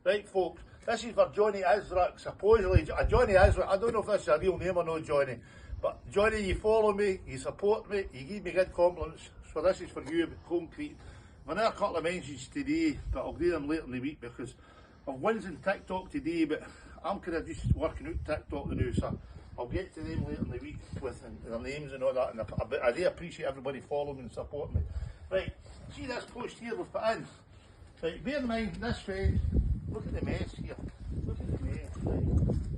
Right, folks, this is for Johnny Isaac, supposedly. Johnny Isaac, I don't know if this is a real name or not, Johnny. But Johnny, you follow me, you support me, you give me good compliments. So this is for you, concrete. I've had a couple of mentions today, but I'll do them later in the week because I've wins in TikTok today, but I'm kind of just working out TikTok now, so I'll get to them later in the week with their names and all that. And I do appreciate everybody following and supporting me. Right, see this post here we've put in. Right, bear in mind this fence. Look at the mess here. Look at the mess.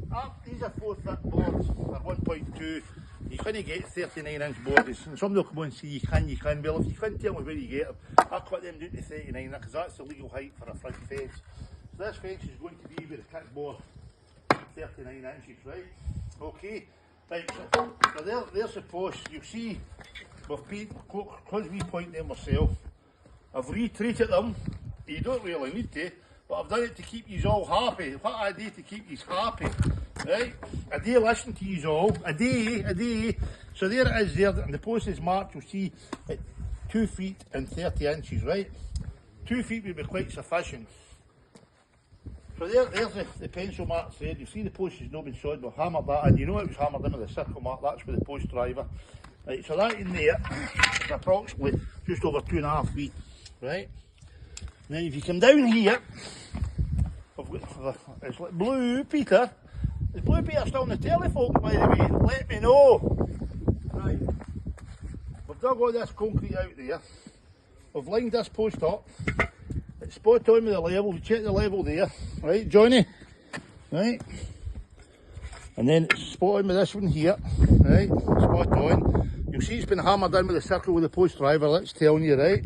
Right. These are 4-foot boards. They're 1.2. You couldn't get 39-inch boards. And somebody will come on and say you can. Well, if you couldn't tell me where you get them, I'll cut them down to 39 because that's the legal height for a front fence. So this fence is going to be with a kickboard 39 inches, right? Okay. Right, so there's the posts. You see, because we point them ourselves, I've retreated them. You don't really need to. But I've done it to keep you all happy. What I do to keep you happy, right? I do listen to you all. I do. So there it is there, and the post is marked, you'll see, at 2 feet and 30 inches, right? 2 feet would be quite sufficient. So there's the pencil marks there. You see the post has not been sawed, we've hammered that in. You know it was hammered in with a circle mark, that's with the post driver. Right, so that in there is approximately just over 2.5 feet, right? Now if you come down here, it's like Blue Peter. Is Blue Peter still on the telephone, by the way? Let me know. Right. We've dug all this concrete out there. We've lined this post up. It's spot on with the level. We check the level there. Right, Johnny? Right. And then it's spot on with this one here. Right, spot on. You'll see it's been hammered in with the circle with the post driver, that's telling you, right?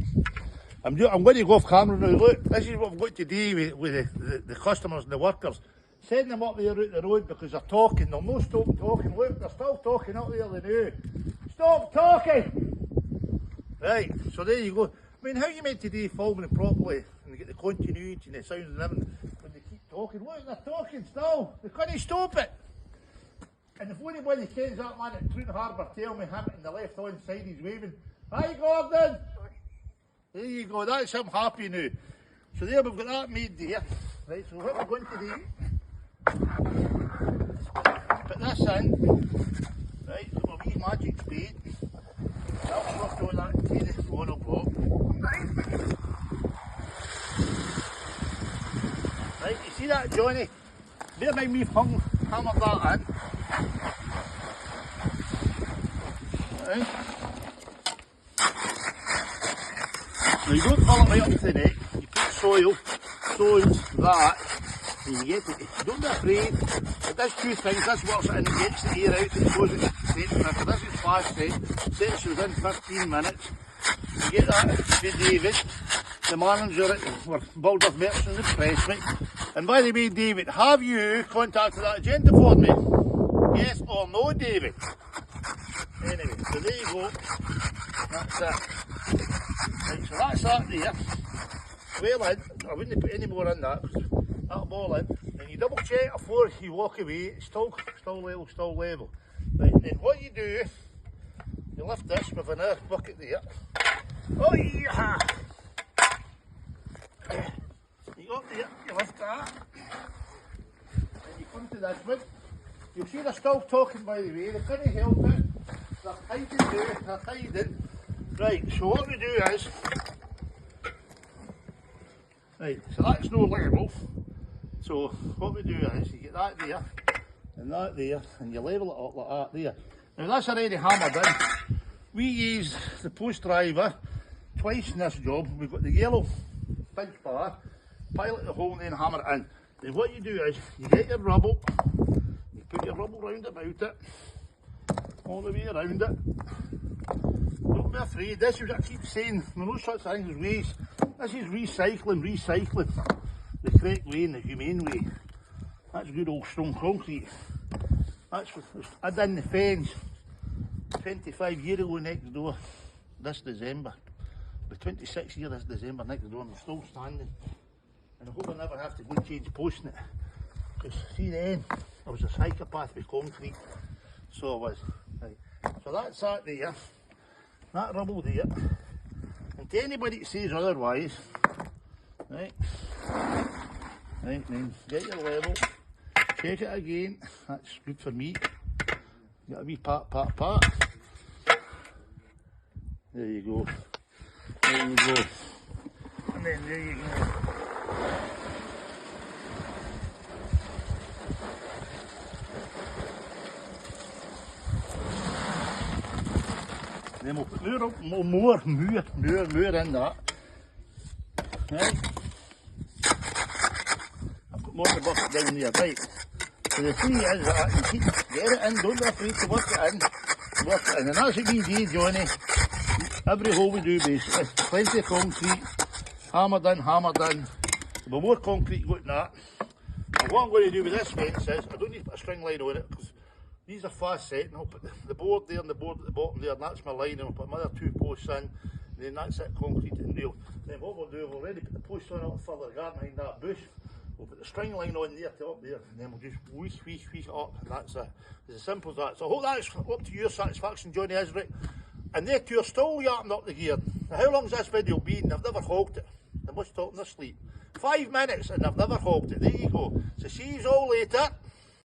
I'm going to go off camera now. Look, this is what I've got to do with the customers and the workers. Send them up there out the road because they're talking. They'll not stop talking. Look, they're still talking up there, they know. Stop talking! Right, so there you go. I mean, how are you meant to do filming it properly and get the continuity and the sound and everything when they keep talking? Look, they're talking still. They couldn't stop it. And if anybody kens that man at Troon Harbour, tell me him on the left hand side he's waving. Hi Gordon! There you go, that's him happy now. So there we've got that made there. Right, so what we're going to do, put this in, right, so a wee magic spade. That'll work on that to the 1 o'clock. Right, you see that, Johnny? Bear in mind we've hammered that in. Right. Now you don't fill it right up to the neck, you put soil, that, and you get it. Don't be afraid, it does two things. This works it and it gets the air out and shows it sets quicker. This is fast set, sets within 15 minutes. You get that with David, the manager at Builders Merchants and Pressmate. And by the way, David, have you contacted that agenda for me? Yes or no, David? Anyway, so there you go. That's it. Right, so that's that there. Well in, I wouldn't put any more in that, that'll all in. And you double check before you walk away, it's still level. Right, and then what you do, you lift this with an earth bucket there. Oh yeah! You go up there, you lift that. And you come to this one. You'll see they're still talking by the way, they couldn't help it. They're hiding. Right, so what we do is, right, so that's no level. So what we do is, you get that there, and you level it up like that there. Now that's already hammered in. We use the post driver twice in this job. We've got the yellow pinch bar, pilot the hole and then hammer it in. Then what you do is, you get your rubble, you put your rubble round about it, all the way around it. Don't be afraid, this is what I keep saying, there are no such things as waste. This is recycling the correct way and the humane way. That's good old stone concrete. That's what I done the fence 25 years ago next door, this December. The 26 years this December next door and they're still standing. And I hope I never have to go change posting it. Because see then, I was a psychopath with concrete. So I was. Right. So that's that there. That rubble there. And to anybody that says otherwise, right, Right, then get your level, check it again, that's good for me. Got a wee pat, pat, pat. There you go. There you go. And then there you go. Then we'll put more in that. Right. I'll put more in the bucket down there, right. So the key is that you keep, get it in, don't be afraid to work it in. Work it in. And that's what we do, Johnny. Every hole we do basically. Plenty of concrete. Hammered in. But more concrete going than that. And what I'm going to do with this fence is, I don't need to put a string line on it, because these are fast set, and I'll put the board there and the board at the bottom there, and that's my line, and I'll put my other 2 posts in, and then that's it, concrete and rail. Then what we'll do, we've already put the posts on a little further garden behind that bush. We'll put the string line on there to up there, and then we'll just whoosh it up, and that's it. It's as simple as that. So I hope that's up to your satisfaction, Johnny Isrick. And they two are still yapping up the gear. Now, how long's this video been? I've never hogged it. I must talk in their sleep. 5 minutes, and I've never hogged it. There you go. So see you all later.